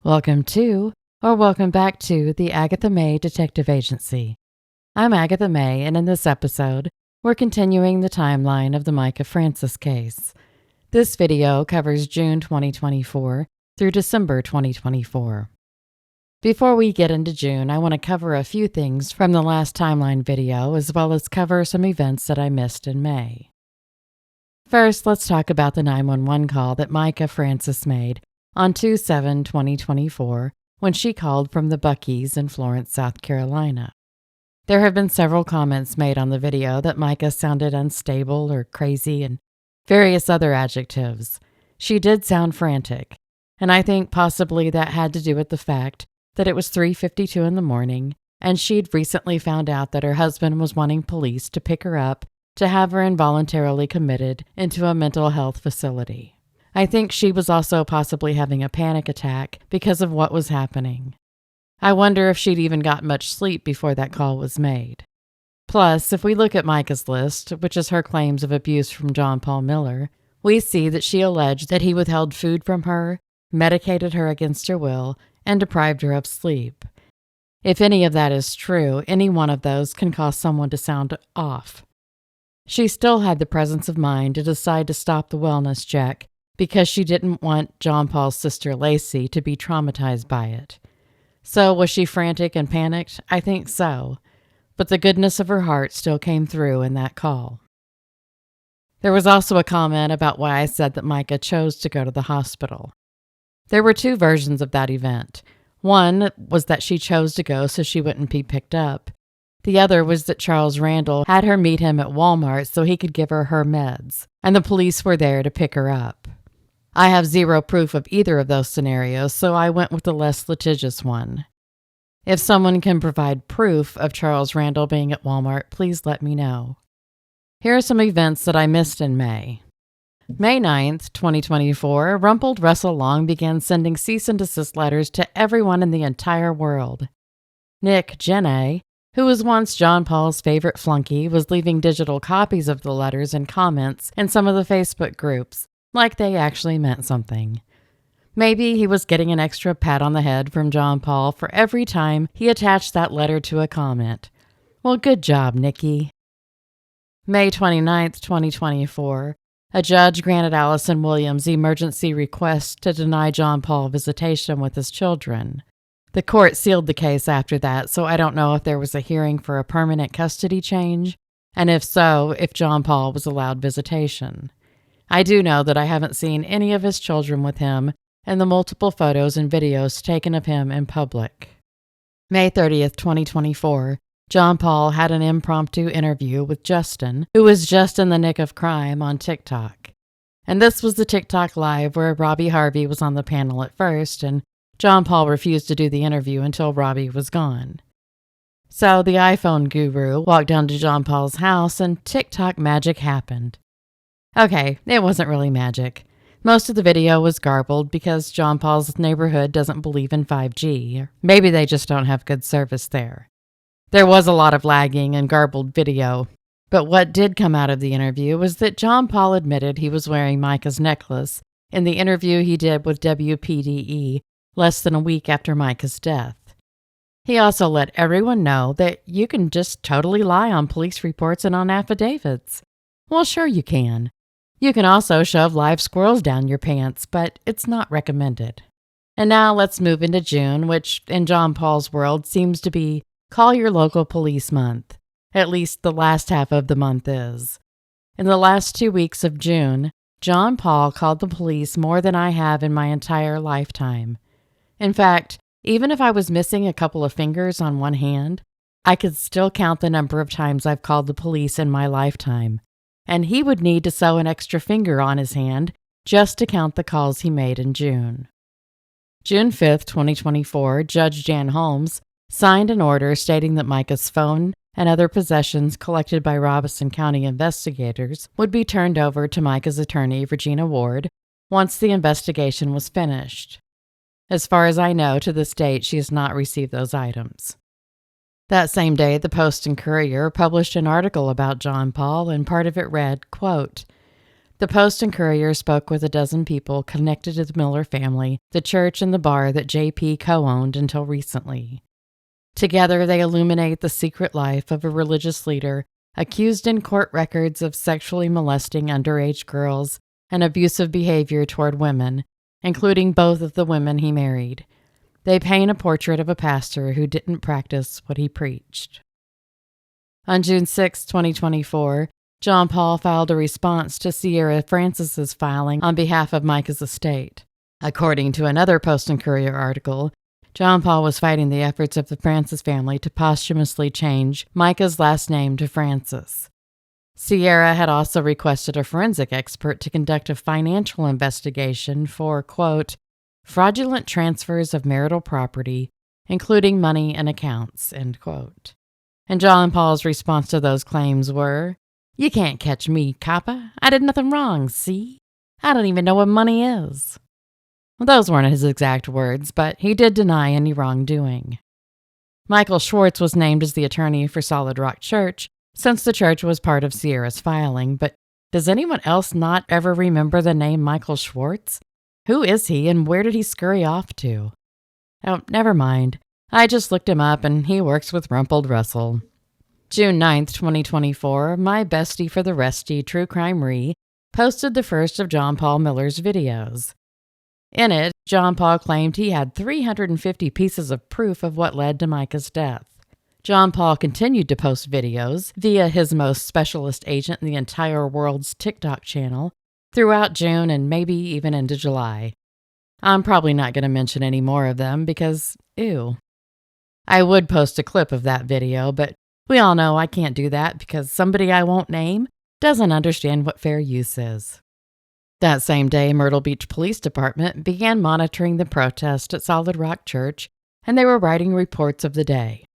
Welcome to, or welcome back to, the Agatha May Detective Agency. I'm Agatha May, and in this episode, we're continuing the timeline of the Mica Francis case. This video covers June 2024 through December 2024. Before we get into June, I want to cover a few things from the last timeline video, as well as cover some events that I missed in May. First, let's talk about the 911 call that Mica Francis made on 2/7/2024 when she called from the Buc-ee's in Florence, South Carolina. There have been several comments made on the video that Mica sounded unstable or crazy and various other adjectives. She did sound frantic, and I think possibly that had to do with the fact that it was 3:52 in the morning and she'd recently found out that her husband was wanting police to pick her up to have her involuntarily committed into a mental health facility. I think she was also possibly having a panic attack because of what was happening. I wonder if she'd even got much sleep before that call was made. Plus, if we look at Mica's list, which is her claims of abuse from John Paul Miller, we see that she alleged that he withheld food from her, medicated her against her will, and deprived her of sleep. If any of that is true, any one of those can cause someone to sound off. She still had the presence of mind to decide to stop the wellness check because she didn't want John Paul's sister Lacey to be traumatized by it. So was she frantic and panicked? I think so. But the goodness of her heart still came through in that call. There was also a comment about why I said that Mica chose to go to the hospital. There were two versions of that event. One was that she chose to go so she wouldn't be picked up. The other was that Charles Randall had her meet him at Walmart so he could give her meds, and the police were there to pick her up. I have zero proof of either of those scenarios, so I went with the less litigious one. If someone can provide proof of Charles Randall being at Walmart, please let me know. Here are some events that I missed in May. May 9th, 2024, Rumpled Russell Long began sending cease and desist letters to everyone in the entire world. Nick Jenay, who was once John Paul's favorite flunky, was leaving digital copies of the letters and comments in some of the Facebook groups, like they actually meant something. Maybe he was getting an extra pat on the head from John Paul for every time he attached that letter to a comment. Well, good job, Nicky. May 29th, 2024, a judge granted Allison Williams emergency request to deny John Paul visitation with his children. The court sealed the case after that, so I don't know if there was a hearing for a permanent custody change, and if so, if John Paul was allowed visitation. I do know that I haven't seen any of his children with him in the multiple photos and videos taken of him in public. May 30th, 2024, John Paul had an impromptu interview with Justin, who was just in the nick of crime, on TikTok. And this was the TikTok live where Robbie Harvey was on the panel at first, and John Paul refused to do the interview until Robbie was gone. So the iPhone guru walked down to John Paul's house and TikTok magic happened. Okay, it wasn't really magic. Most of the video was garbled because John Paul's neighborhood doesn't believe in 5G, or maybe they just don't have good service there. There was a lot of lagging and garbled video, but what did come out of the interview was that John Paul admitted he was wearing Mica's necklace in the interview he did with WPDE less than a week after Mica's death. He also let everyone know that you can just totally lie on police reports and on affidavits. Well, sure you can. You can also shove live squirrels down your pants, but it's not recommended. And now let's move into June, which in John Paul's world seems to be Call Your Local Police Month. At least the last half of the month is. In the last 2 weeks of June, John Paul called the police more than I have in my entire lifetime. In fact, even if I was missing a couple of fingers on one hand, I could still count the number of times I've called the police in my lifetime. And he would need to sew an extra finger on his hand just to count the calls he made in June. June 5th, 2024, Judge Jan Holmes signed an order stating that Mica's phone and other possessions collected by Robeson County investigators would be turned over to Mica's attorney, Regina Ward, once the investigation was finished. As far as I know, to this date, she has not received those items. That same day, the Post and Courier published an article about John Paul, and part of it read, quote, The Post and Courier spoke with a dozen people connected to the Miller family, the church, and the bar that J.P. co-owned until recently. Together, they illuminate the secret life of a religious leader accused in court records of sexually molesting underage girls and abusive behavior toward women, including both of the women he married. They paint a portrait of a pastor who didn't practice what he preached. On June 6, 2024, John Paul filed a response to Cedar Francis's filing on behalf of Mica's estate. According to another Post and Courier article, John Paul was fighting the efforts of the Francis family to posthumously change Mica's last name to Francis. Sierra had also requested a forensic expert to conduct a financial investigation for, quote, fraudulent transfers of marital property, including money and accounts, end quote. And John Paul's response to those claims were, "You can't catch me, copper. I did nothing wrong, see? I don't even know what money is." Well, those weren't his exact words, but he did deny any wrongdoing. Michael Schwartz was named as the attorney for Solid Rock Church, since the church was part of Sierra's filing, but does anyone else not ever remember the name Michael Schwartz? Who is he, and where did he scurry off to? Oh, never mind. I just looked him up, and he works with Rumpled Russell. June 9th, 2024, my bestie for the resty, True Crime Re, posted the first of John Paul Miller's videos. In it, John Paul claimed he had 350 pieces of proof of what led to Mica's death. John Paul continued to post videos via his most specialist agent in the entire world's TikTok channel throughout June and maybe even into July. I'm probably not going to mention any more of them because, ew. I would post a clip of that video, but we all know I can't do that because somebody I won't name doesn't understand what fair use is. That same day, Myrtle Beach Police Department began monitoring the protest at Solid Rock Church, and they were writing reports of the day.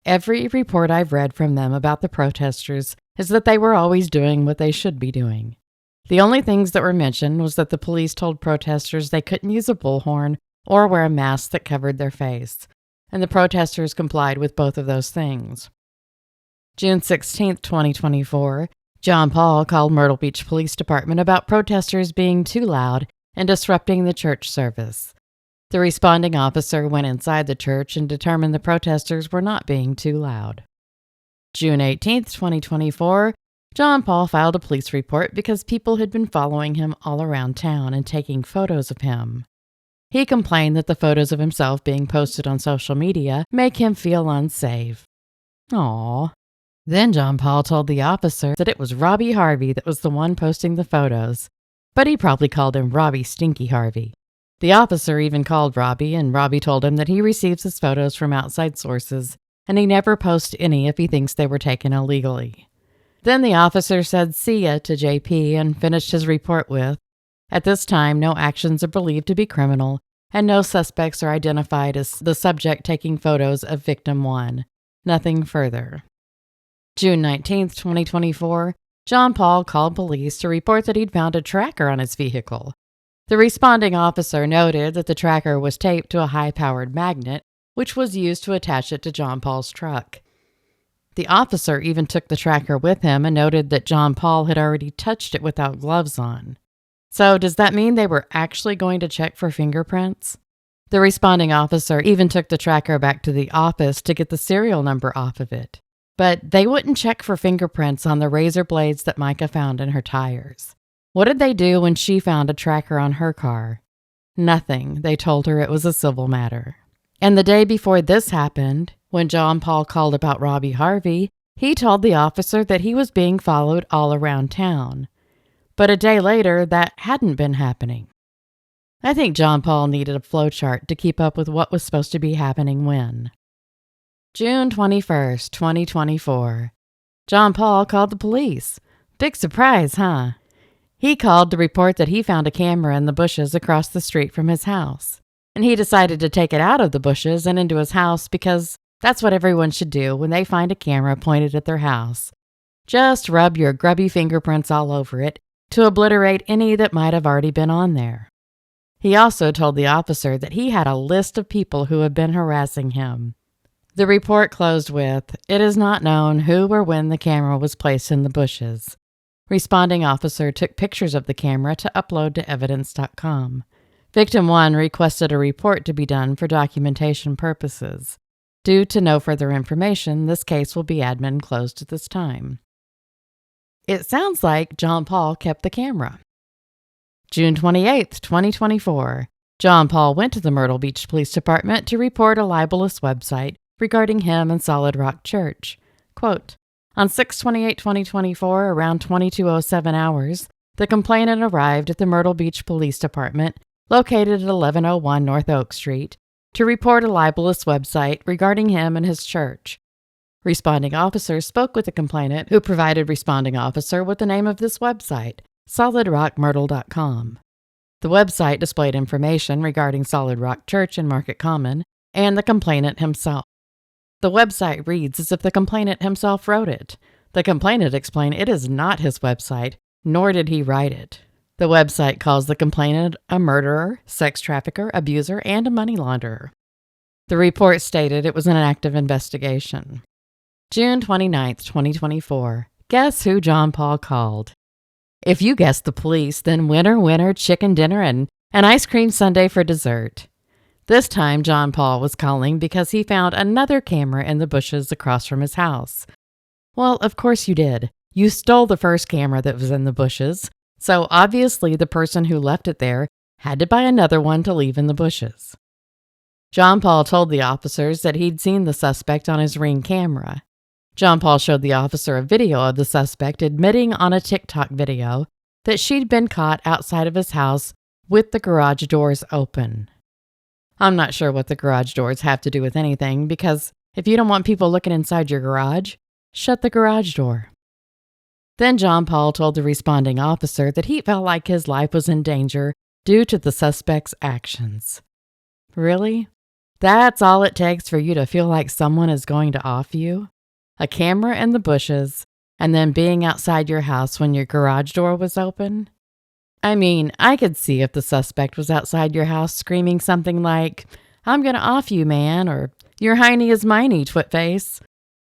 Every report I've read from them about the protesters is that they were always doing what they should be doing. The only things that were mentioned was that the police told protesters they couldn't use a bullhorn or wear a mask that covered their face, and the protesters complied with both of those things. June 16, 2024, John Paul called Myrtle Beach Police Department about protesters being too loud and disrupting the church service. The responding officer went inside the church and determined the protesters were not being too loud. June 18, 2024, John Paul filed a police report because people had been following him all around town and taking photos of him. He complained that the photos of himself being posted on social media make him feel unsafe. Aww. Then John Paul told the officer that it was Robbie Harvey that was the one posting the photos, but he probably called him Robbie Stinky Harvey. The officer even called Robbie, and Robbie told him that he receives his photos from outside sources, and he never posts any if he thinks they were taken illegally. Then the officer said "see ya" to JP and finished his report with, "At this time, no actions are believed to be criminal, and no suspects are identified as the subject taking photos of victim 1. Nothing further." June 19, 2024, John Paul called police to report that he'd found a tracker on his vehicle. The responding officer noted that the tracker was taped to a high-powered magnet, which was used to attach it to John Paul's truck. The officer even took the tracker with him and noted that John Paul had already touched it without gloves on. So does that mean they were actually going to check for fingerprints? The responding officer even took the tracker back to the office to get the serial number off of it. But they wouldn't check for fingerprints on the razor blades that Mica found in her tires. What did they do when she found a tracker on her car? Nothing. They told her it was a civil matter. And the day before this happened, when John Paul called about Robbie Harvey, he told the officer that he was being followed all around town. But a day later, that hadn't been happening. I think John Paul needed a flowchart to keep up with what was supposed to be happening when. June 21st, 2024. John Paul called the police. Big surprise, huh? He called to report that he found a camera in the bushes across the street from his house. And he decided to take it out of the bushes and into his house because that's what everyone should do when they find a camera pointed at their house. Just rub your grubby fingerprints all over it to obliterate any that might have already been on there. He also told the officer that he had a list of people who had been harassing him. The report closed with, "It is not known who or when the camera was placed in the bushes." Responding officer took pictures of the camera to upload to evidence.com. Victim 1 requested a report to be done for documentation purposes. Due to no further information, this case will be admin closed at this time. It sounds like John Paul kept the camera. June 28, 2024. John Paul went to the Myrtle Beach Police Department to report a libelous website regarding him and Solid Rock Church. Quote, on 6/28/2024, around 22:07 hours, the complainant arrived at the Myrtle Beach Police Department, located at 1101 North Oak Street, to report a libelous website regarding him and his church. Responding officer spoke with the complainant, who provided responding officer with the name of this website, solidrockmyrtle.com. The website displayed information regarding Solid Rock Church in Market Common and the complainant himself. The website reads as if the complainant himself wrote it. The complainant explained it is not his website, nor did he write it. The website calls the complainant a murderer, sex trafficker, abuser, and a money launderer. The report stated it was an active investigation. June 29, 2024. Guess who John Paul called? If you guessed the police, then winner, chicken dinner and an ice cream sundae for dessert. This time, John Paul was calling because he found another camera in the bushes across from his house. Well, of course you did. You stole the first camera that was in the bushes, so obviously the person who left it there had to buy another one to leave in the bushes. John Paul told the officers that he'd seen the suspect on his Ring camera. John Paul showed the officer a video of the suspect admitting on a TikTok video that she'd been caught outside of his house with the garage doors open. I'm not sure what the garage doors have to do with anything, because if you don't want people looking inside your garage, shut the garage door. Then John Paul told the responding officer that he felt like his life was in danger due to the suspect's actions. Really? That's all it takes for you to feel like someone is going to off you? A camera in the bushes, and then being outside your house when your garage door was open? I mean, I could see if the suspect was outside your house screaming something like, I'm gonna off you, man, or your hiney is miney, twitface.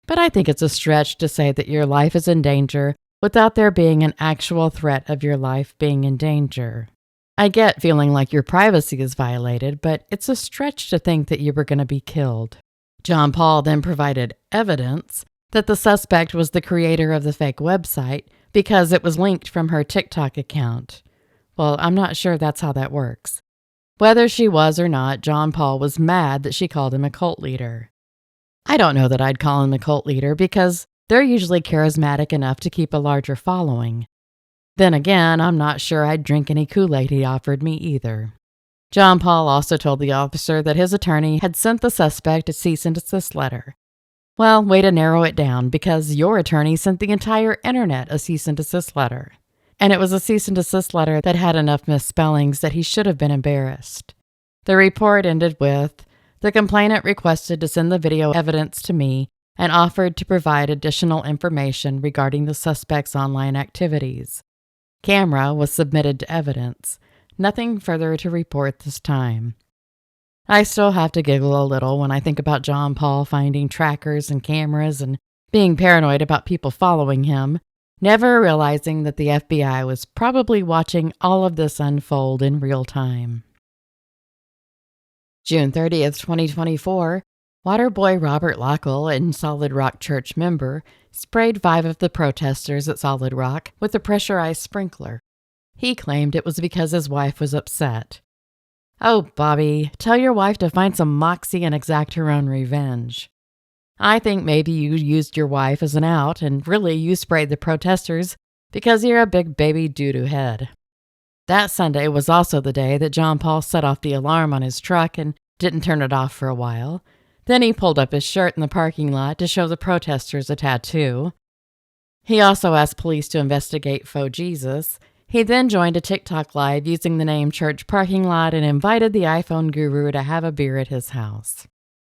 But I think it's a stretch to say that your life is in danger without there being an actual threat of your life being in danger. I get feeling like your privacy is violated, but it's a stretch to think that you were going to be killed. John Paul then provided evidence that the suspect was the creator of the fake website because it was linked from her TikTok account. Well, I'm not sure that's how that works. Whether she was or not, John Paul was mad that she called him a cult leader. I don't know that I'd call him a cult leader because they're usually charismatic enough to keep a larger following. Then again, I'm not sure I'd drink any Kool-Aid he offered me either. John Paul also told the officer that his attorney had sent the suspect a cease and desist letter. Well, way to narrow it down, because your attorney sent the entire internet a cease and desist letter. And it was a cease and desist letter that had enough misspellings that he should have been embarrassed. The report ended with, the complainant requested to send the video evidence to me and offered to provide additional information regarding the suspect's online activities. Camera was submitted to evidence. Nothing further to report this time. I still have to giggle a little when I think about John Paul finding trackers and cameras and being paranoid about people following him, never realizing that the FBI was probably watching all of this unfold in real time. June 30th, 2024, Waterboy Robert Lockle, and Solid Rock Church member, sprayed 5 of the protesters at Solid Rock with a pressurized sprinkler. He claimed it was because his wife was upset. Oh, Bobby, tell your wife to find some moxie and exact her own revenge. I think maybe you used your wife as an out, and really you sprayed the protesters because you're a big baby doo-doo head. That Sunday was also the day that John Paul set off the alarm on his truck and didn't turn it off for a while. Then he pulled up his shirt in the parking lot to show the protesters a tattoo. He also asked police to investigate Faux Jesus. He then joined a TikTok live using the name Church Parking Lot and invited the iPhone guru to have a beer at his house.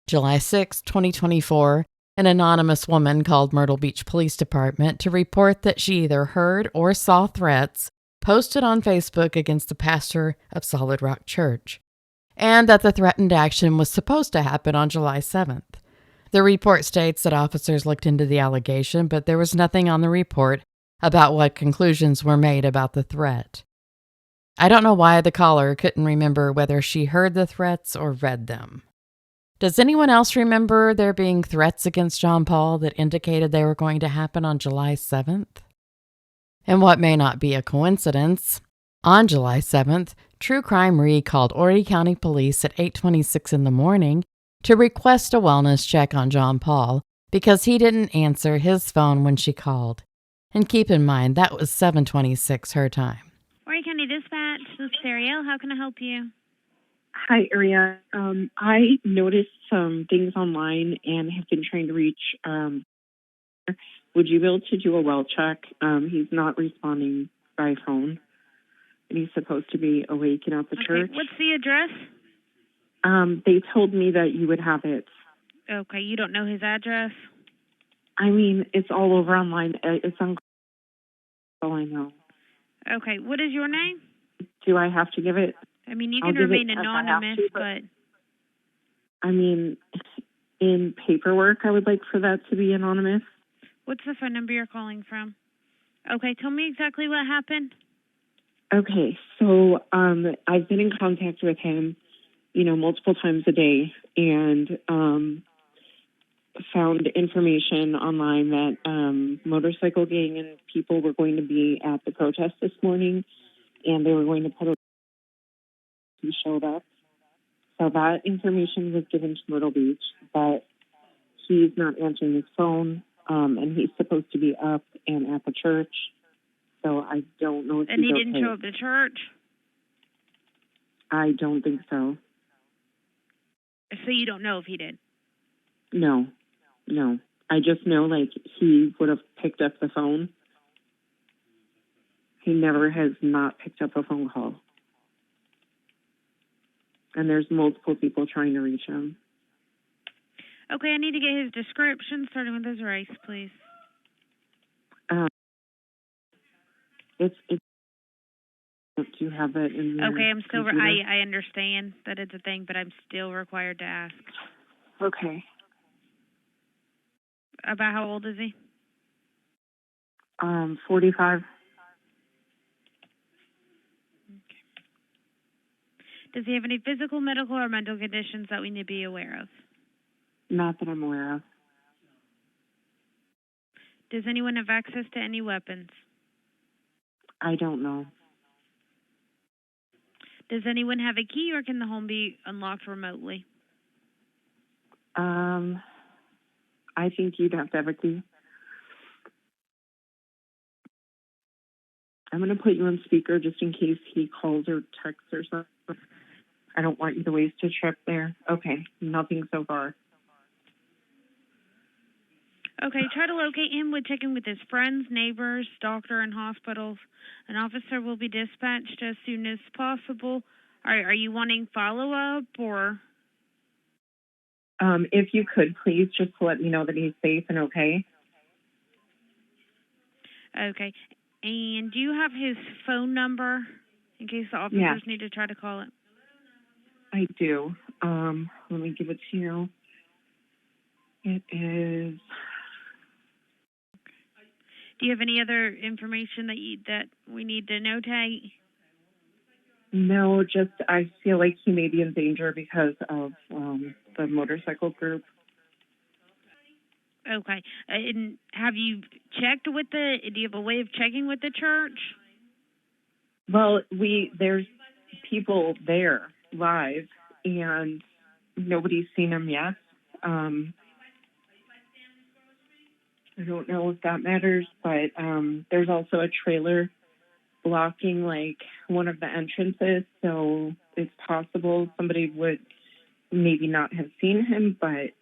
July 6, 2024, an anonymous woman called Myrtle Beach Police Department to report that she either heard or saw threats posted on Facebook against the pastor of Solid Rock Church, and that the threatened action was supposed to happen on July 7th. The report states that officers looked into the allegation, but there was nothing on the report about what conclusions were made about the threat. I don't know why the caller couldn't remember whether she heard the threats or read them. Does anyone else remember there being threats against John Paul that indicated they were going to happen on July 7th? And what may not be a coincidence, on July 7th, True Crime Re called Horry County Police at 8:26 in the morning to request a wellness check on John Paul because he didn't answer his phone when she called. And keep in mind, that was 7:26 her time. Horry County Dispatch, this is Ariel. How can I help you? Hi, Aria. I noticed some things online and have been trying to reach. Would you be able to do a well check? He's not responding by phone, and he's supposed to be awake and at the church. What's the address? They told me that you would have it. Okay, you don't know his address? I mean, it's all over online. It's on. All I know. Okay, what is your name? Do I have to give it? I mean, you can remain anonymous, but... I mean, in paperwork, I would like for that to be anonymous. What's the phone number you're calling from? Okay, tell me exactly what happened. Okay, so I've been in contact with him, multiple times a day, and found information online that motorcycle gang and people were going to be at the protest this morning, and they were going to put a... He showed up. So that information was given to Myrtle Beach, but he's not answering his phone, and he's supposed to be up and at the church. So I don't know if and he didn't show up to church? I don't think so. So you don't know if he did? No. I just know, he would have picked up the phone. He never has not picked up a phone call. And there's multiple people trying to reach him. Okay, I need to get his description, starting with his race, please. It's do you have it in your Okay, I'm still... computer? I understand that it's a thing, but I'm still required to ask. Okay. About how old is he? 45. Does he have any physical, medical, or mental conditions that we need to be aware of? Not that I'm aware of. Does anyone have access to any weapons? I don't know. Does anyone have a key, or can the home be unlocked remotely? I think you'd have to have a key. I'm going to put you on speaker just in case he calls or texts or something. I don't want you to waste a trip there. Okay, nothing so far. Okay, try to locate him with checking with his friends, neighbors, doctor, and hospitals. An officer will be dispatched as soon as possible. Are you wanting follow-up, or? If you could, please, just to let me know that he's safe and okay. Okay, and do you have his phone number in case the officers need to try to call it? I do. Let me give it to you. It is... Do you have any other information that we need to notate? No, just I feel like he may be in danger because of the motorcycle group. Okay. And have you checked with do you have a way of checking with the church? Well, there's people there live, and nobody's seen him yet. I don't know if that matters, but there's also a trailer blocking one of the entrances, so it's possible somebody would maybe not have seen him, but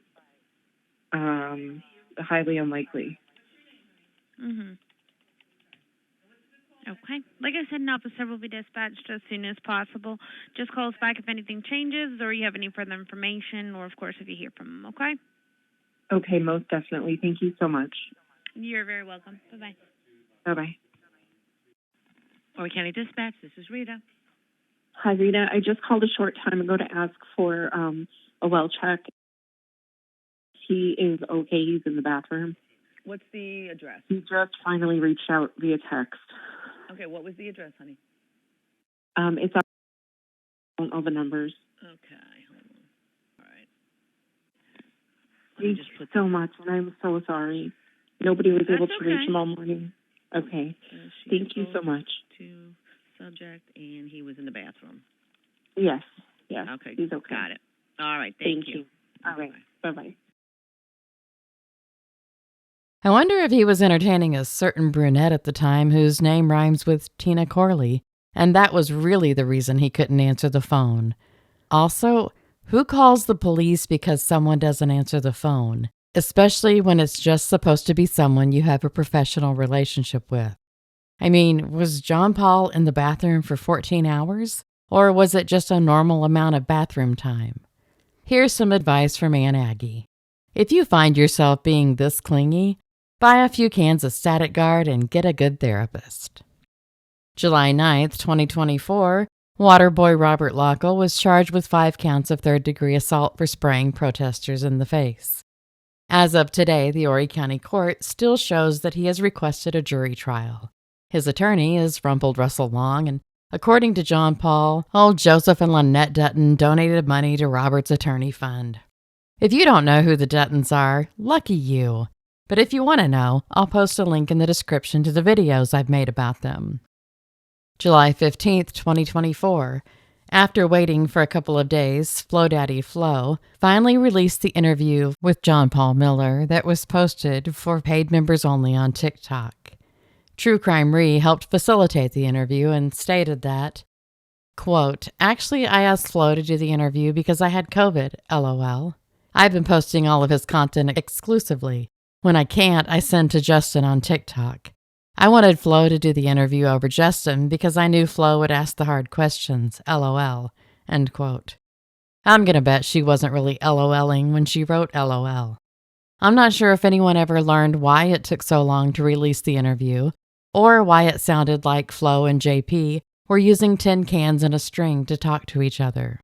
highly unlikely. Mhm. Okay. Like I said, an officer will be dispatched as soon as possible. Just call us back if anything changes or you have any further information, or, of course, if you hear from them, okay? Okay, most definitely. Thank you so much. You're very welcome. Bye-bye. Bye-bye. Horry County Dispatch, this is Rita. Hi, Rita. I just called a short time ago to ask for a well check. He is okay. He's in the bathroom. What's the address? He just finally reached out via text. Okay, what was the address, honey? It's up on all the numbers. Okay, hold on. All right. Thank you so much, and I'm so sorry. Nobody was able to reach him all morning. Okay. Thank you so much. To subject, and he was in the bathroom. Yes. Yes. Okay. He's okay. Got it. All right. Thank you. All right. Bye-bye. I wonder if he was entertaining a certain brunette at the time whose name rhymes with Tina Corley, and that was really the reason he couldn't answer the phone. Also, who calls the police because someone doesn't answer the phone, especially when it's just supposed to be someone you have a professional relationship with? I mean, was John Paul in the bathroom for 14 hours, or was it just a normal amount of bathroom time? Here's some advice from Aunt Aggie. If you find yourself being this clingy, buy a few cans of Static Guard and get a good therapist. July 9th, 2024, Waterboy Robert Lockle was charged with 5 counts of third-degree assault for spraying protesters in the face. As of today, the Horry County Court still shows that he has requested a jury trial. His attorney is Rumpled Russell Long, and according to John Paul, old Joseph and Lynette Dutton donated money to Robert's attorney fund. If you don't know who the Duttons are, lucky you. But if you want to know, I'll post a link in the description to the videos I've made about them. July 15th, 2024. After waiting for a couple of days, Flo Daddy Flo finally released the interview with John Paul Miller that was posted for paid members only on TikTok. True Crime Re helped facilitate the interview and stated that, quote, "Actually, I asked Flo to do the interview because I had COVID, LOL. I've been posting all of his content exclusively. When I can't, I send to Justin on TikTok. I wanted Flo to do the interview over Justin because I knew Flo would ask the hard questions, LOL, end quote. I'm gonna bet she wasn't really LOLing when she wrote LOL. I'm not sure if anyone ever learned why it took so long to release the interview, or why it sounded like Flo and JP were using tin cans and a string to talk to each other.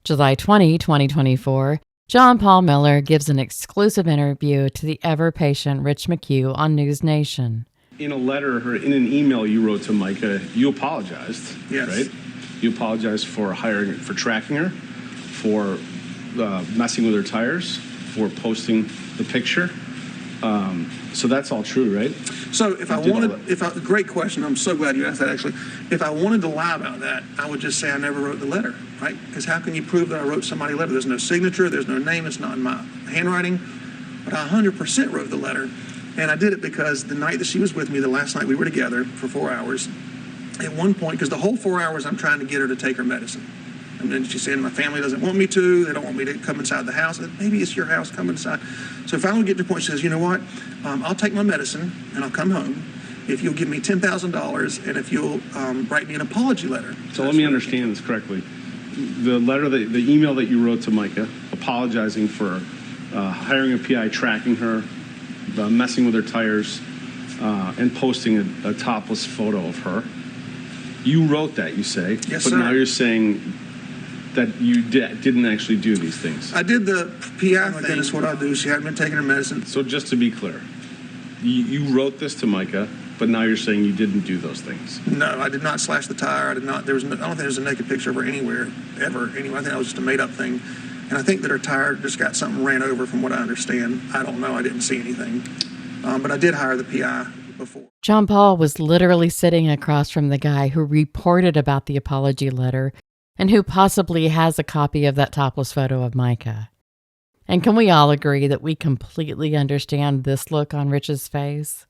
July 20, 2024, John Paul Miller gives an exclusive interview to the ever-patient Rich McHugh on News Nation. In a letter or in an email you wrote to Mica, you apologized, yes. Right? You apologized for tracking her, for messing with her tires, for posting the picture. So that's all true, right? So great question. I'm so glad you asked that, actually. If I wanted to lie about that, I would just say I never wrote the letter, right? Because how can you prove that I wrote somebody a letter? There's no signature, there's no name, it's not in my handwriting. But I 100% wrote the letter. And I did it because the night that she was with me, the last night we were together for 4 hours, at one point, because the whole 4 hours I'm trying to get her to take her medicine. And then she said, my family doesn't want me to. They don't want me to come inside the house. Maybe it's your house, come inside. So finally we get to the point, she says, you know what? I'll take my medicine and I'll come home if you'll give me $10,000 and if you'll write me an apology letter. So let me understand this correctly. The email that you wrote to Mica, apologizing for hiring a PI, tracking her, messing with her tires, and posting a topless photo of her. You wrote that, you say. Yes, but sir. Now you're saying that you didn't actually do these things. I did the PI thing. That's what I do. She hadn't been taking her medicine. So just to be clear, you wrote this to Mica, but now you're saying you didn't do those things. No, I did not slash the tire. I did not. I don't think there's a naked picture of her anywhere, ever. Anyway, I think that was just a made-up thing. And I think that her tire just got something ran over from what I understand. I don't know. I didn't see anything. But I did hire the PI before. John Paul was literally sitting across from the guy who reported about the apology letter and who possibly has a copy of that topless photo of Mica. And can we all agree that we completely understand this look on Rich's face?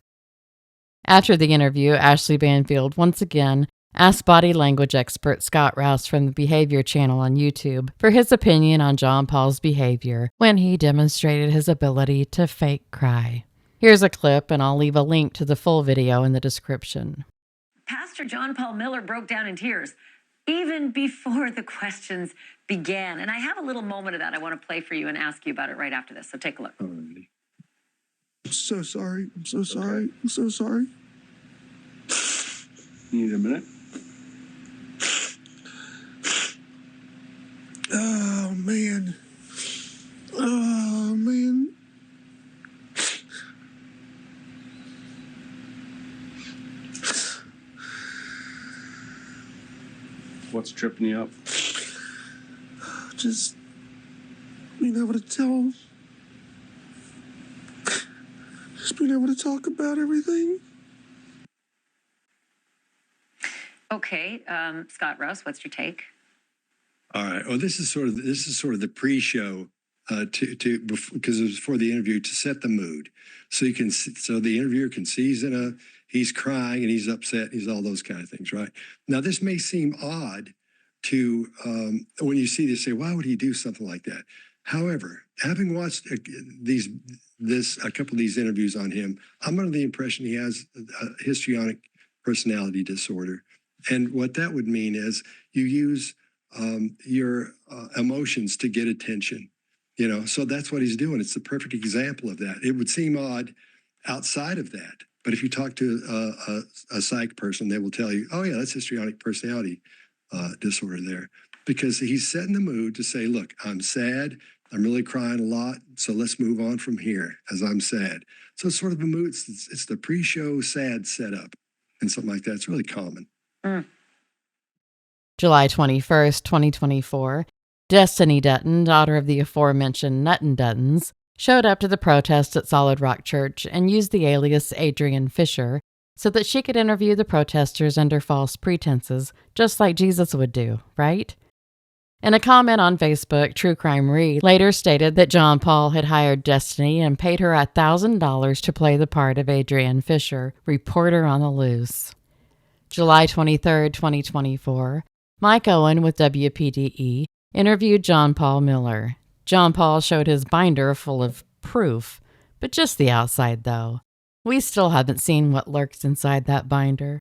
After the interview, Ashley Banfield once again asked body language expert Scott Rouse from the Behavior channel on YouTube for his opinion on John Paul's behavior when he demonstrated his ability to fake cry. Here's a clip, and I'll leave a link to the full video in the description. Pastor John Paul Miller broke down in tears even before the questions began. And I have a little moment of that I want to play for you and ask you about it right after this. So take a look. I'm so sorry. I'm so sorry. Okay. I'm so sorry. You need a minute? Oh, man. Oh, man. What's tripping you up? Just being able to tell. Just being able to talk about everything. Okay, Scott Ross, what's your take? All right. Well, this is sort of the pre-show because it was for the interview to set the mood, so the interviewer can see he's crying and he's upset, he's all those kind of things, right? Now, this may seem odd to when you see this, say, why would he do something like that? However, having watched a couple of these interviews on him, I'm under the impression he has a histrionic personality disorder, and what that would mean is you use your emotions to get attention. So that's what he's doing. It's the perfect example of that. It would seem odd outside of that, but if you talk to a psych person, they will tell you, oh yeah, that's histrionic personality disorder there, because he's setting the mood to say, look, I'm sad, I'm really crying a lot, so let's move on from here as I'm sad. So it's sort of a mood, it's the pre-show sad setup and something like that. It's really common. July 21st, 2024, Destiny Dutton, daughter of the aforementioned Nutton Duttons, showed up to the protest at Solid Rock Church and used the alias Adrian Fisher so that she could interview the protesters under false pretenses, just like Jesus would do, right? In a comment on Facebook, True Crime Re later stated that John Paul had hired Destiny and paid her $1,000 to play the part of Adrian Fisher, reporter on the loose. July 23rd, 2024, Mike Owen with WPDE interviewed John Paul Miller. John Paul showed his binder full of proof, but just the outside, though. We still haven't seen what lurks inside that binder,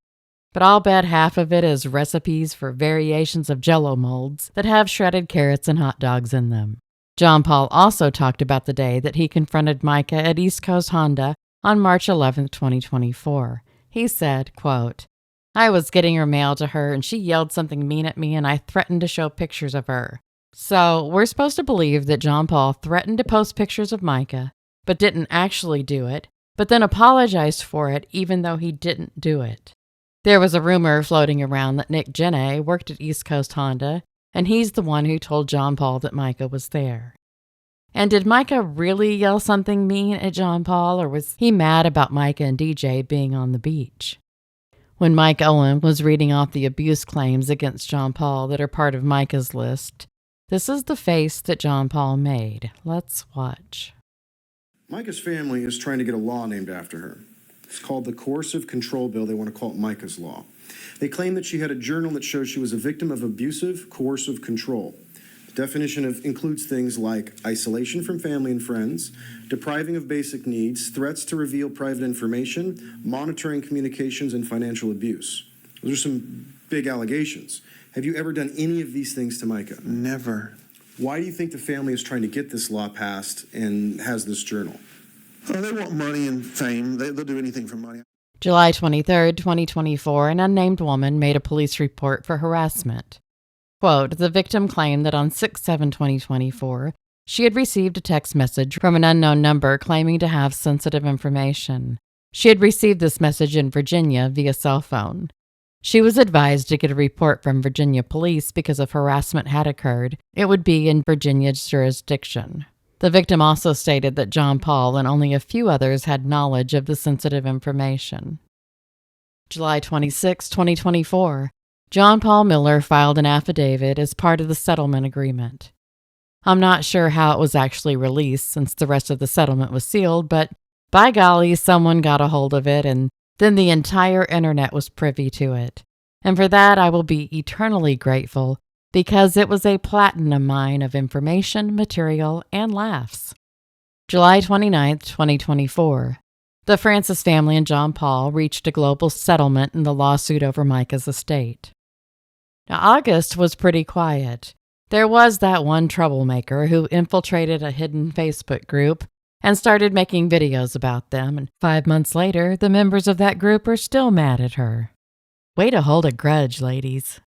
but I'll bet half of it is recipes for variations of Jell-O molds that have shredded carrots and hot dogs in them. John Paul also talked about the day that he confronted Mica at East Coast Honda on March 11, 2024. He said, quote, I was getting her mail to her and she yelled something mean at me and I threatened to show pictures of her. So we're supposed to believe that John Paul threatened to post pictures of Mica, but didn't actually do it, but then apologized for it even though he didn't do it. There was a rumor floating around that Nick Jenne worked at East Coast Honda, and he's the one who told John Paul that Mica was there. And did Mica really yell something mean at John Paul, or was he mad about Mica and DJ being on the beach? When Mike Owen was reading off the abuse claims against John Paul that are part of Mica's list, this is the face that John Paul made. Let's watch. Mica's family is trying to get a law named after her. It's called the Coercive Control Bill. They want to call it Mica's Law. They claim that she had a journal that shows she was a victim of abusive, coercive control. The definition includes things like isolation from family and friends, depriving of basic needs, threats to reveal private information, monitoring communications, and financial abuse. Those are some big allegations. Have you ever done any of these things to Mica? Never. Why do you think the family is trying to get this law passed and has this journal? They want money and fame. They'll do anything for money. July 23rd, 2024, an unnamed woman made a police report for harassment. Quote, the victim claimed that on 6/7/2024, she had received a text message from an unknown number claiming to have sensitive information. She had received this message in Virginia via cell phone. She was advised to get a report from Virginia police because if harassment had occurred, it would be in Virginia's jurisdiction. The victim also stated that John Paul and only a few others had knowledge of the sensitive information. July 26, 2024, John Paul Miller filed an affidavit as part of the settlement agreement. I'm not sure how it was actually released since the rest of the settlement was sealed, but by golly, someone got a hold of it and then the entire internet was privy to it. And for that, I will be eternally grateful because it was a platinum mine of information, material, and laughs. July 29, 2024. The Francis family and John Paul reached a global settlement in the lawsuit over Mica's estate. Now, August was pretty quiet. There was that one troublemaker who infiltrated a hidden Facebook group and started making videos about them, and 5 months later, the members of that group are still mad at her. Way to hold a grudge, ladies.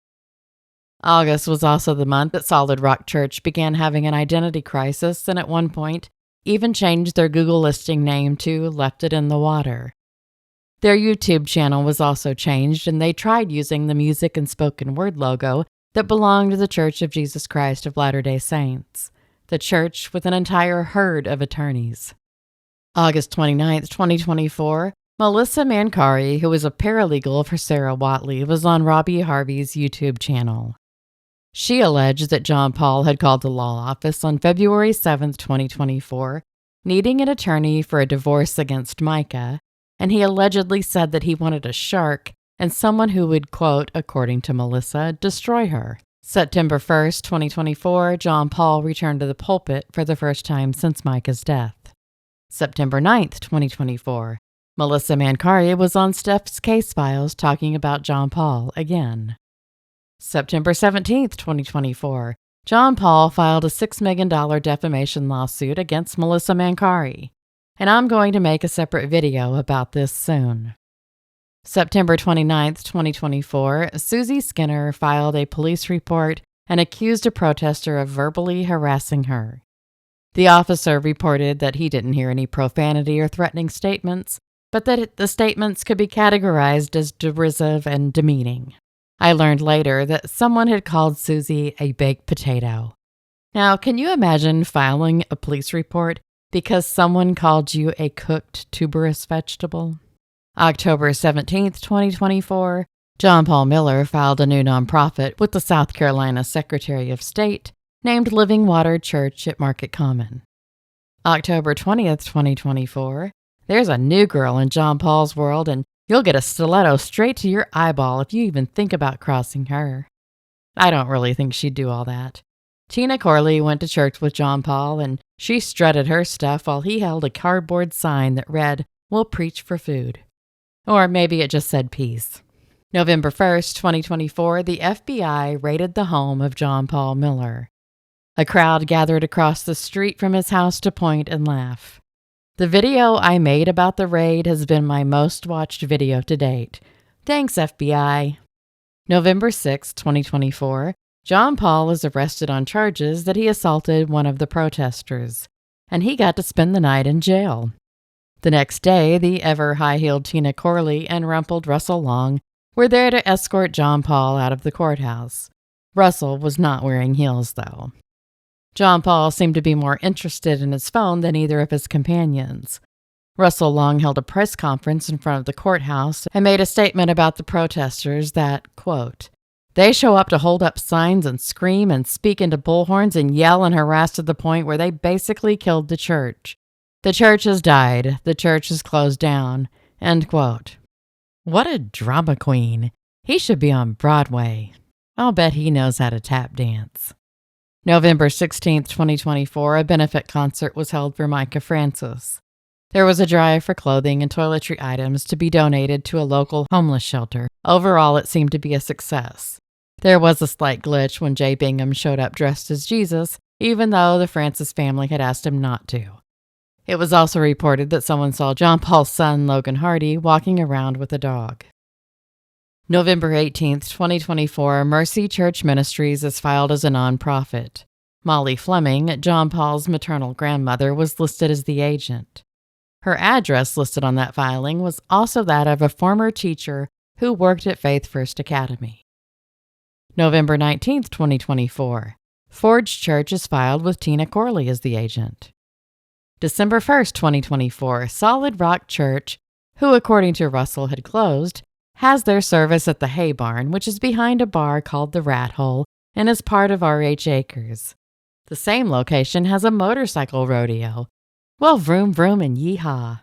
August was also the month that Solid Rock Church began having an identity crisis and at one point even changed their Google listing name to Left It in the Water. Their YouTube channel was also changed and they tried using the music and spoken word logo that belonged to the Church of Jesus Christ of Latter-day Saints, the church with an entire herd of attorneys. August 29, 2024, Melissa Mancari, who was a paralegal for Sarah Whatley, was on Robbie Harvey's YouTube channel. She alleged that John Paul had called the law office on February 7, 2024, needing an attorney for a divorce against Mica, and he allegedly said that he wanted a shark and someone who would, quote, according to Melissa, destroy her. September 1, 2024, John Paul returned to the pulpit for the first time since Mica's death. September 9, 2024, Melissa Mancari was on Steph's case files talking about John Paul again. September 17, 2024, John Paul filed a $6 million defamation lawsuit against Melissa Mancari, and I'm going to make a separate video about this soon. September 29, 2024, Susie Skinner filed a police report and accused a protester of verbally harassing her. The officer reported that he didn't hear any profanity or threatening statements, but that the statements could be categorized as derisive and demeaning. I learned later that someone had called Susie a baked potato. Now, can you imagine filing a police report because someone called you a cooked tuberous vegetable? October 17, 2024, John Paul Miller filed a new nonprofit with the South Carolina Secretary of State named Living Water Church at Market Common. October 20th, 2024, there's a new girl in John Paul's world, and you'll get a stiletto straight to your eyeball if you even think about crossing her. I don't really think she'd do all that. Tina Corley went to church with John Paul, and she strutted her stuff while he held a cardboard sign that read, "We'll preach for food." Or maybe it just said peace. November 1st, 2024, the FBI raided the home of John Paul Miller. A crowd gathered across the street from his house to point and laugh. The video I made about the raid has been my most watched video to date. Thanks, FBI. November 6, 2024, John Paul is arrested on charges that he assaulted one of the protesters, and he got to spend the night in jail. The next day, the ever-high-heeled Tina Corley and rumpled Russell Long were there to escort John Paul out of the courthouse. Russell was not wearing heels, though. John Paul seemed to be more interested in his phone than either of his companions. Russell Long held a press conference in front of the courthouse and made a statement about the protesters that, quote, "They show up to hold up signs and scream and speak into bullhorns and yell and harass to the point where they basically killed the church. The church has died. The church is closed down." End quote. What a drama queen. He should be on Broadway. I'll bet he knows how to tap dance. November 16, 2024, a benefit concert was held for Mica Francis. There was a drive for clothing and toiletry items to be donated to a local homeless shelter. Overall, it seemed to be a success. There was a slight glitch when Jay Bingham showed up dressed as Jesus, even though the Francis family had asked him not to. It was also reported that someone saw John Paul's son, Logan Hardy, walking around with a dog. November 18, 2024, Mercy Church Ministries is filed as a nonprofit. Molly Fleming, John Paul's maternal grandmother, was listed as the agent. Her address listed on that filing was also that of a former teacher who worked at Faith First Academy. November 19, 2024, Forge Church is filed with Tina Corley as the agent. December 1st, 2024, Solid Rock Church, who according to Russell had closed, has their service at the Hay Barn, which is behind a bar called the Rat Hole and is part of R.H. Acres. The same location has a motorcycle rodeo. Well, vroom vroom and yeehaw.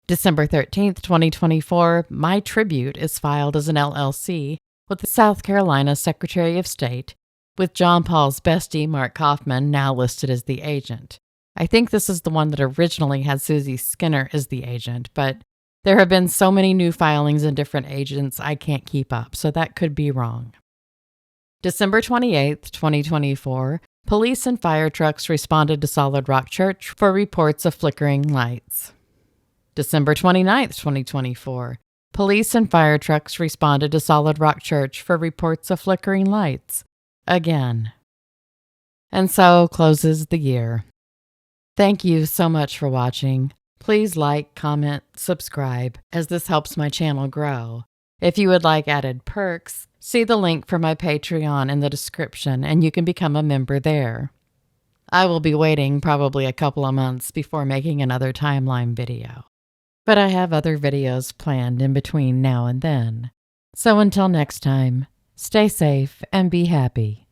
December 13th, 2024, My Tribute is filed as an LLC with the South Carolina Secretary of State, with John Paul's bestie, Mark Kaufman, now listed as the agent. I think this is the one that originally had Susie Skinner as the agent, but there have been so many new filings and different agents I can't keep up, so that could be wrong. December 28th, 2024, police and fire trucks responded to Solid Rock Church for reports of flickering lights. December 29th, 2024, police and fire trucks responded to Solid Rock Church for reports of flickering lights. Again. And so closes the year. Thank you so much for watching. Please like, comment, subscribe, as this helps my channel grow. If you would like added perks, see the link for my Patreon in the description and you can become a member there. I will be waiting probably a couple of months before making another timeline video, but I have other videos planned in between now and then. So until next time, stay safe and be happy.